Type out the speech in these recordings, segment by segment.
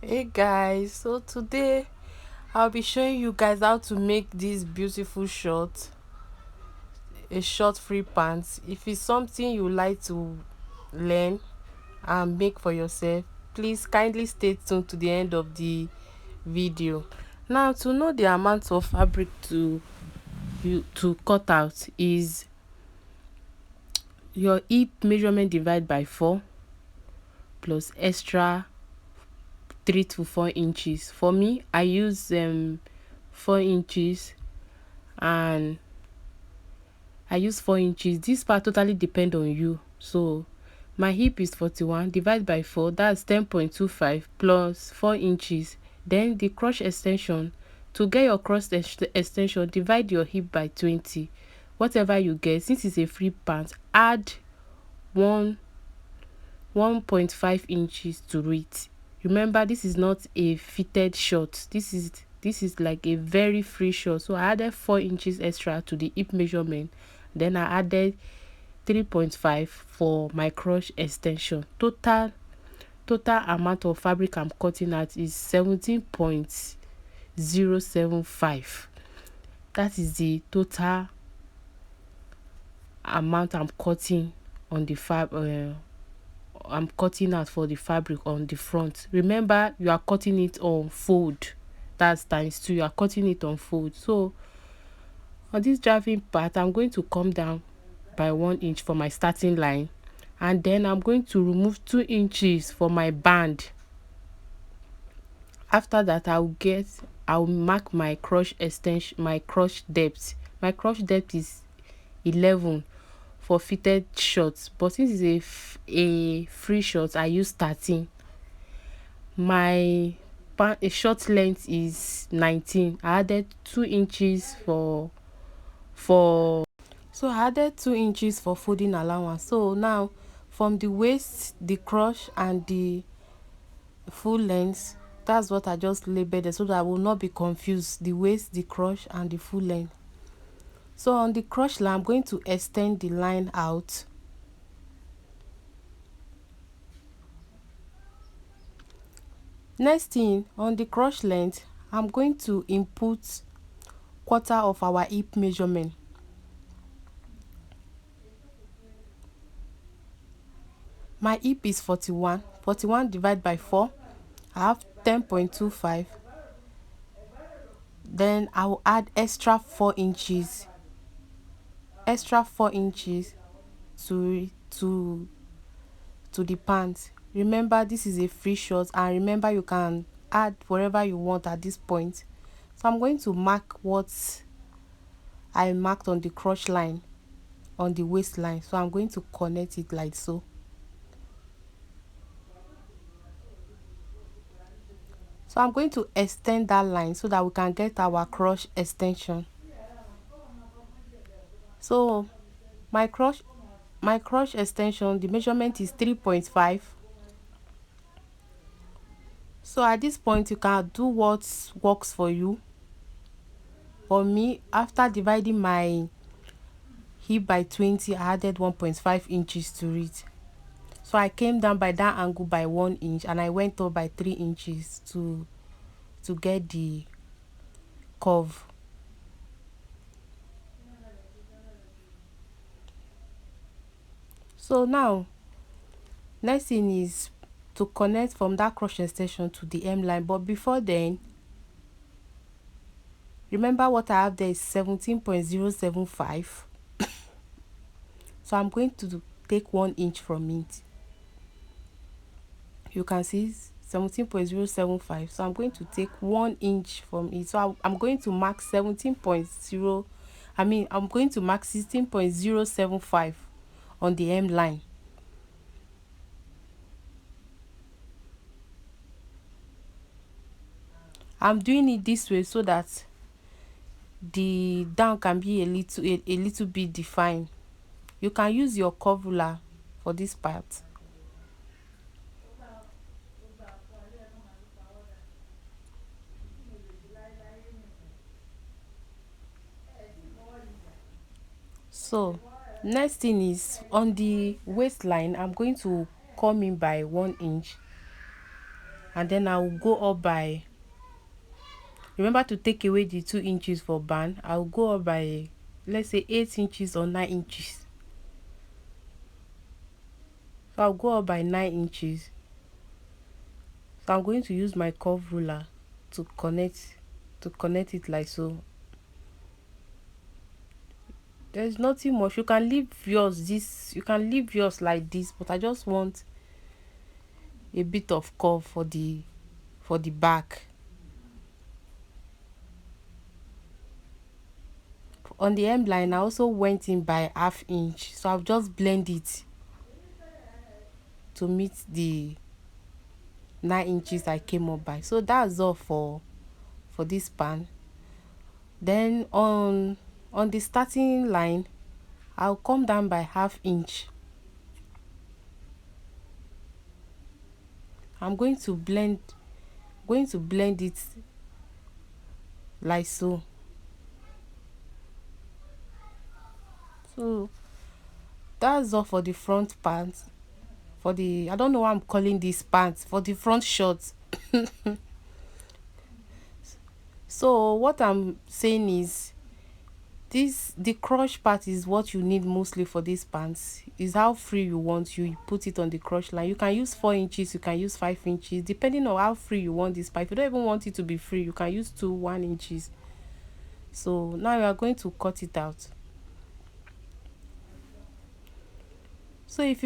Hey guys, so today I'll be showing you guys how to make this beautiful short, a short free pants. If it's something you like to learn and make for yourself, please kindly stay tuned to the end of the video. Now, to know the amount of fabric to cut out is your hip measurement divided by 4 plus extra 3 to 4 inches. For me, I use 4 inches, and I use 4 inches. This part totally depend on you. So my hip is 41 divided by 4, that's 10.25 plus 4 inches. Then the crotch extension, to get your extension, divide your hip by 20. Whatever you get, since it's a free pant, add 1 1.5 inches to it. Remember, this is not a fitted short. This is like a very free short. So I added 4 inches extra to the hip measurement. Then I added 3.5 for my crotch extension. Total amount of fabric I'm cutting out is 17.075. That is the total amount I'm cutting on the I'm cutting out for the fabric on the front. Remember, you are cutting it on fold. That's times 2. You are cutting it on fold. So on this driving part, I'm going to come down by 1 inch for my starting line, and then I'm going to remove 2 inches for my band. After that, I'll mark my crotch extension, my crotch depth. My crotch depth is 11 for fitted shorts, but since it's a free short, I use 13. My a short length is 19. I added 2 inches for so I added 2 inches for folding allowance. So now, from the waist, the crotch, and the full length, that's what I just labeled it so that I will not be confused. The waist, the crotch, and the full length. So on the crotch line, I'm going to extend the line out. Next thing, on the crotch length, I'm going to input quarter of our hip measurement. My hip is 41. 41 divided by 4, I have 10.25. Then I will add extra 4 inches. Extra 4 inches to the pants. Remember, this is a free short, and remember, you can add whatever you want at this point. So I'm going to mark what I marked on the crotch line on the waistline. So I'm going to connect it like so. So I'm going to extend that line so that we can get our crotch extension. So my crotch extension, the measurement is 3.5. So at this point, you can do what works for you. For me, after dividing my hip by 20, I added 1.5 inches to it. So I came down by that angle by 1 inch, and I went up by 3 inches to get the curve. So now, next thing is to connect from that crotch extension to the hem line. But before then, remember what I have there is 17.075. So I'm going to take 1 inch from it. You can see 17.075. So I'm going to take 1 inch from it. So I'm going to mark 17.0, I'm going to mark 16.075 on the hem line. I'm doing it this way so that the down can be a little bit defined. You can use your curve ruler for this part. So next thing is on the waistline, I'm going to come in by 1 inch. and then I will go up by, remember to take away the 2 inches for band. I'll go up by, let's say, 8 inches or 9 inches. So I'll go up by 9 inches. So I'm going to use my curve ruler to connect it like so. There's nothing much. You can leave yours like this, but I just want a bit of curve for the back. On the hemline, I also went in by 1/2 inch, so I'll just blend it to meet the 9 inches I came up by. So that's all for this pan. Then on the starting line, I'll come down by 1/2 inch. I'm going to blend it like so. So that's all for the front pants. For the, I don't know why I'm calling this pants, for the front shorts. So what I'm saying is, the crotch part is what you need mostly for these pants. Is how free you want, you put it on the crotch line. You can use 4 inches, you can use 5 inches, depending on how free you want this part. If you don't even want it to be free, you can use 1 inches. So now we are going to cut it out. So if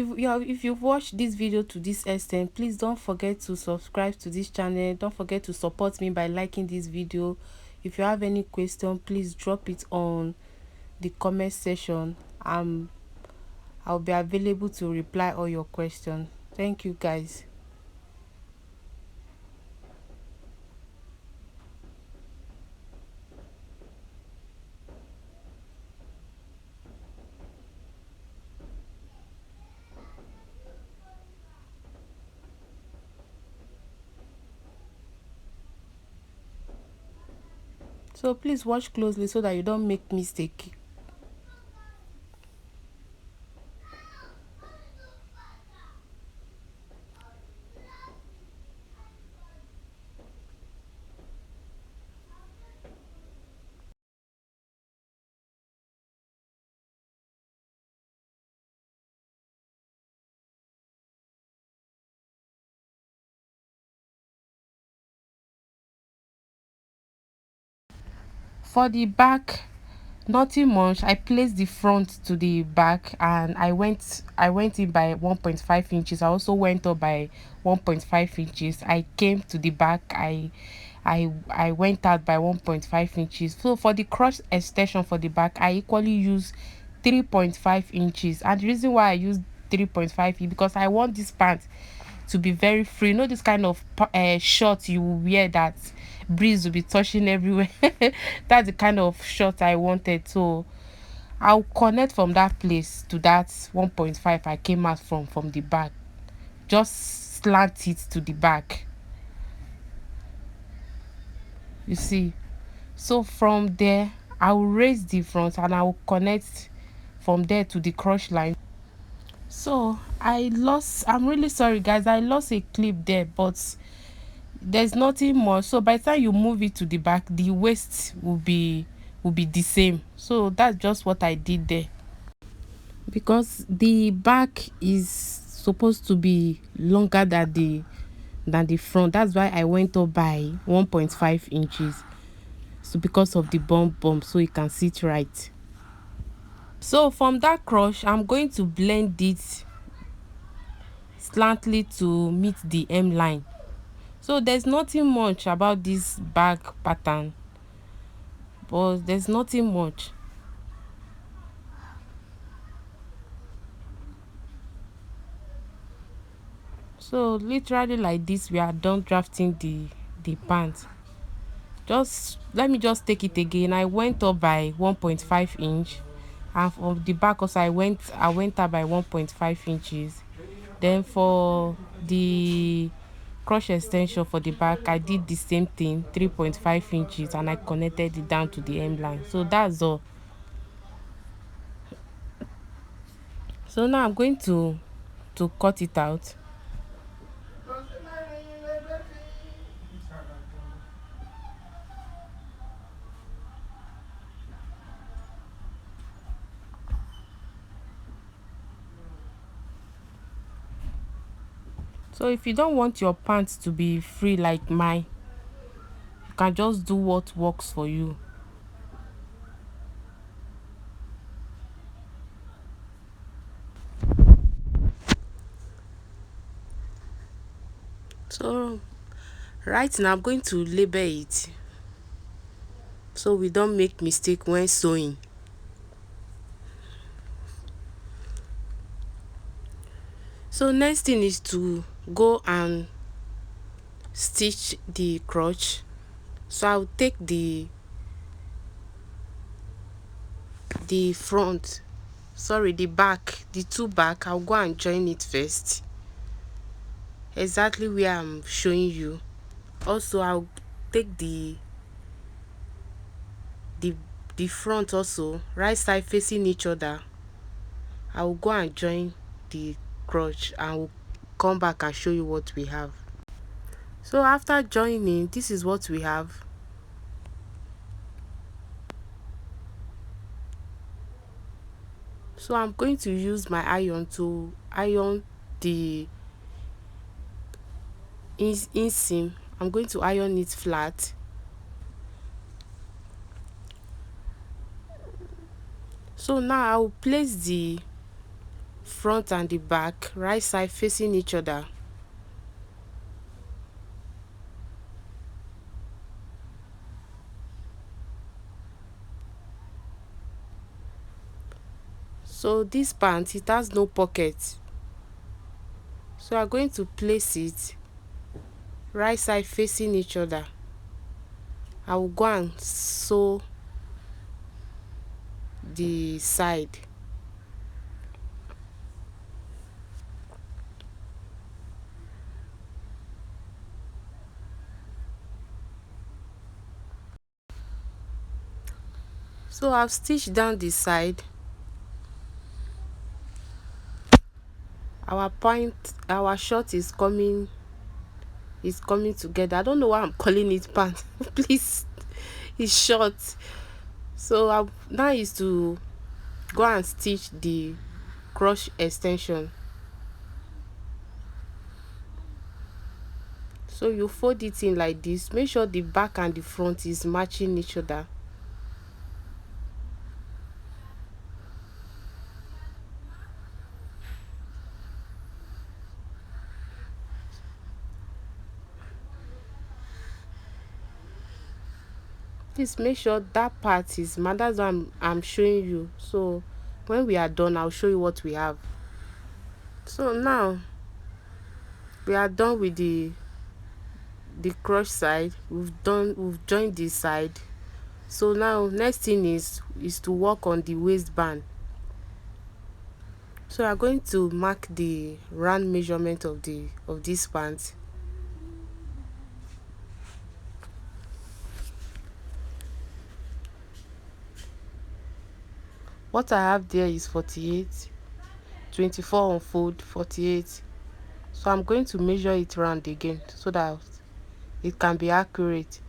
you've watched this video to this extent, please don't forget to subscribe to this channel. Don't forget to support me by liking this video. If you have any question, please drop it on the comment section. I'll be available to reply all your questions. Thank you guys. So please watch closely so that you don't make mistake. For the back, nothing much. I placed the front to the back and I went in by 1.5 inches. I also went up by 1.5 inches. I came to the back, I went out by 1.5 inches. So for the crotch extension for the back, I equally use 3.5 inches. And the reason why I use 3.5 is because I want this pant to be very free. You know, this kind of short you wear that breeze will be touching everywhere. That's the kind of short I wanted. So I'll connect from that place to that 1.5 I came out from the back. Just slant it to the back, you see. So from there, I will raise the front and I will connect from there to the crotch line. So I'm really sorry guys, I lost a clip there, but there's nothing more. So by the time you move it to the back, the waist will be the same. So that's just what I did there, because the back is supposed to be longer than the front. That's why I went up by 1.5 inches. So because of the bump, so you can sit right. So from that crotch, I'm going to blend it slantly to meet the hem line. So there's nothing much about this back pattern, but there's nothing much. So literally like this, we are done drafting the pants. Let me just take it again. I went up by 1.5 inch, and from the back also I went up by 1.5 inches. Then for the crotch extension for the back, I did the same thing, 3.5 inches, and I connected it down to the hemline. So that's all. So now I'm going to cut it out. So if you don't want your pants to be free like mine, you can just do what works for you. So right now I'm going to label it so we don't make mistake when sewing. So next thing is to go and stitch the crotch. So I'll take the front, sorry, the back, the two back. I'll go and join it first, exactly where I'm showing you. Also I'll take the the front also, right side facing each other. I will go and join the crotch and we'll come back and show you what we have. So after joining, this is what we have. So I'm going to use my iron to iron the inseam. I'm going to iron it flat. So now I will place the front and the back right side facing each other. So this pant, it has no pocket, so I'm going to place it right side facing each other. I will go and sew the side. So I've stitched down the side. Our short is coming together. I don't know why I'm calling it pant. Please, it's short. So now is to go and stitch the crotch extension. So you fold it in like this. Make sure the back and the front is matching each other. Please make sure that part is matched. That's what I'm showing you. So when we are done, I'll show you what we have. So now we are done with the crotch side. We've joined this side. So now next thing is to work on the waistband. So we are going to mark the round measurement of this pant. What I have there is 48, 24 on fold, 48. So I'm going to measure it round again so that it can be accurate.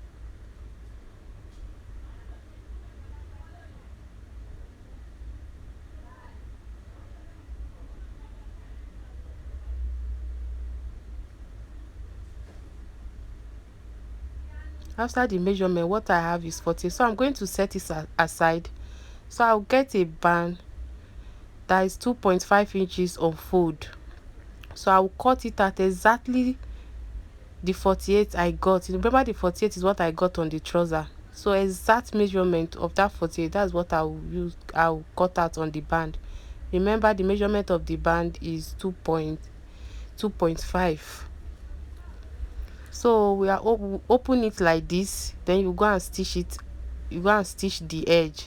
After the measurement, what I have is 40. So I'm going to set it aside. So I'll get a band that is 2.5 inches on fold. So I'll cut it at exactly the 48 I got. Remember, the 48 is what I got on the trouser. So exact measurement of that 48, that's what I'll cut out on the band. Remember, the measurement of the band is 2.5. So we are open it like this, then you go and stitch it. You go and stitch the edge.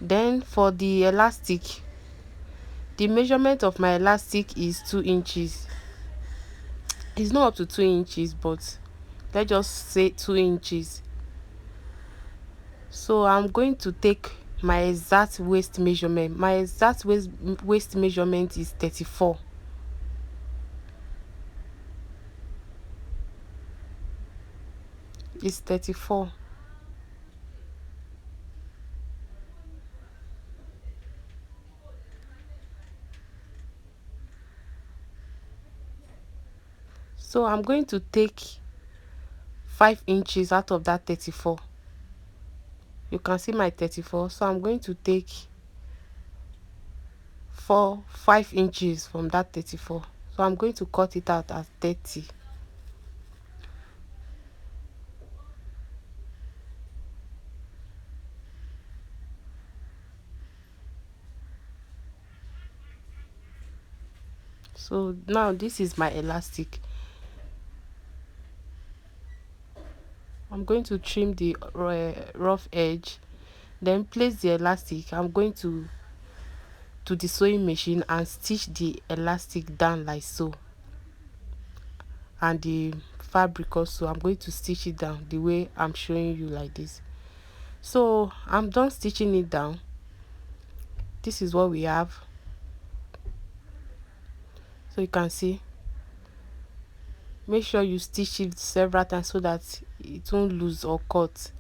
Then for the elastic, the measurement of my elastic is 2 inches. It's not up to 2 inches, but let's just say 2 inches. So I'm going to take my exact waist measurement. My exact waist measurement is 34. It's 34. So I'm going to take 5 inches out of that 34. You can see my 34, so I'm going to take 5 inches from that 34. So I'm going to cut it out as 30. So now this is my elastic. I'm going to trim the rough edge, then place the elastic. I'm going to the sewing machine and stitch the elastic down like so, and the fabric also I'm going to stitch it down the way I'm showing you like this. So I'm done stitching it down. This is what we have. So you can see, make sure you stitch it several times so that it won't lose or cut.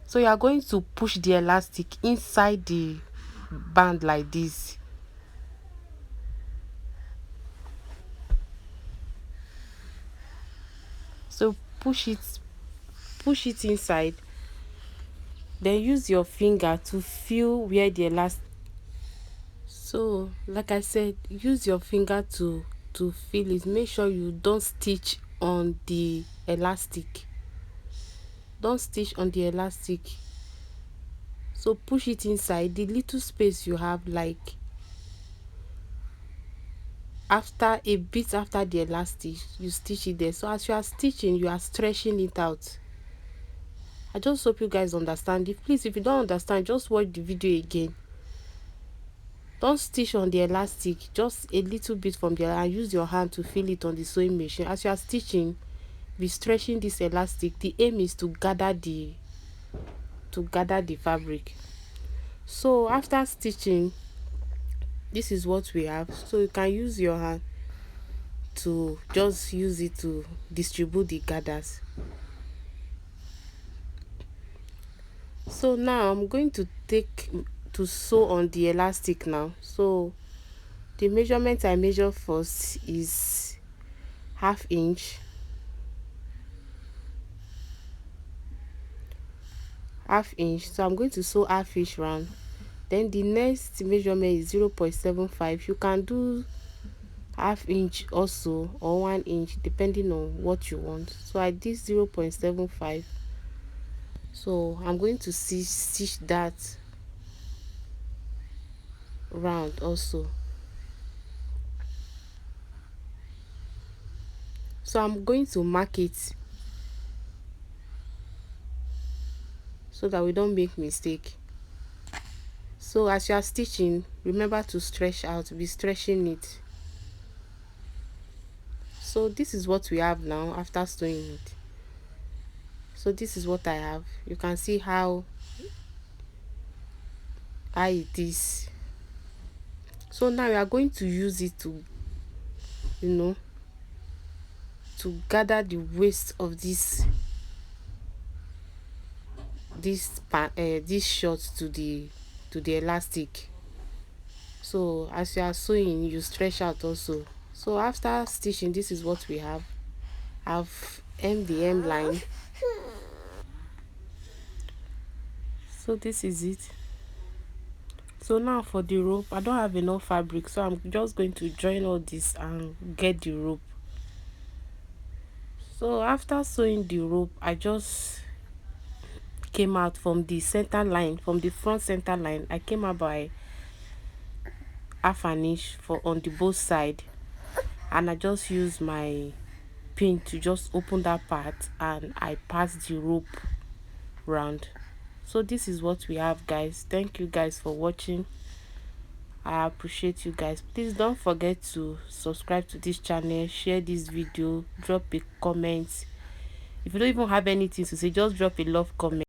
So you are going to push the elastic inside the band like this. So push it inside, then use your finger to feel where the elastic. So like I said, use your finger to feel it. Make sure you don't stitch on the elastic. Don't stitch on the elastic. So push it inside the little space you have, like after a bit after the elastic, you stitch it there. So as you are stitching, you are stretching it out. I just hope you guys understand. If you don't understand, just watch the video again. Don't stitch on the elastic, just a little bit from there, and use your hand to feel it on the sewing machine. As you are stitching, be stretching this elastic. The aim is to gather the fabric. So after stitching, this is what we have. So you can use your hand to just use it to distribute the gathers. So now I'm going to sew on the elastic now. So the measurement I measure first is 1/2 inch. 1/2 inch. So I'm going to sew 1/2 inch round. Then the next measurement is 0.75. You can do 1/2 inch also, or 1 inch, depending on what you want. So I did 0.75. So I'm going to stitch that round also. So I'm going to mark it so that we don't make mistake. So as you are stitching, remember to stretch out, be stretching it. So this is what we have now after sewing it. So this is what I have. You can see how high it is. So now we are going to use it to, to gather the waist of this short to the elastic. So as you are sewing, you stretch out also. So after stitching, this is what we have. I've hemmed the hem line. So this is it. So now for the rope, I don't have enough fabric, so I'm just going to join all this and get the rope. So after sewing the rope, I just came out from the center line, from the front center line. I came out by 1/2 inch on the both side, and I just used my pin to just open that part, and I passed the rope round. So this is what we have, guys. Thank you guys for watching. I appreciate you guys. Please don't forget to subscribe to this channel, share this video, drop a comment. If you don't even have anything to say, just drop a love comment.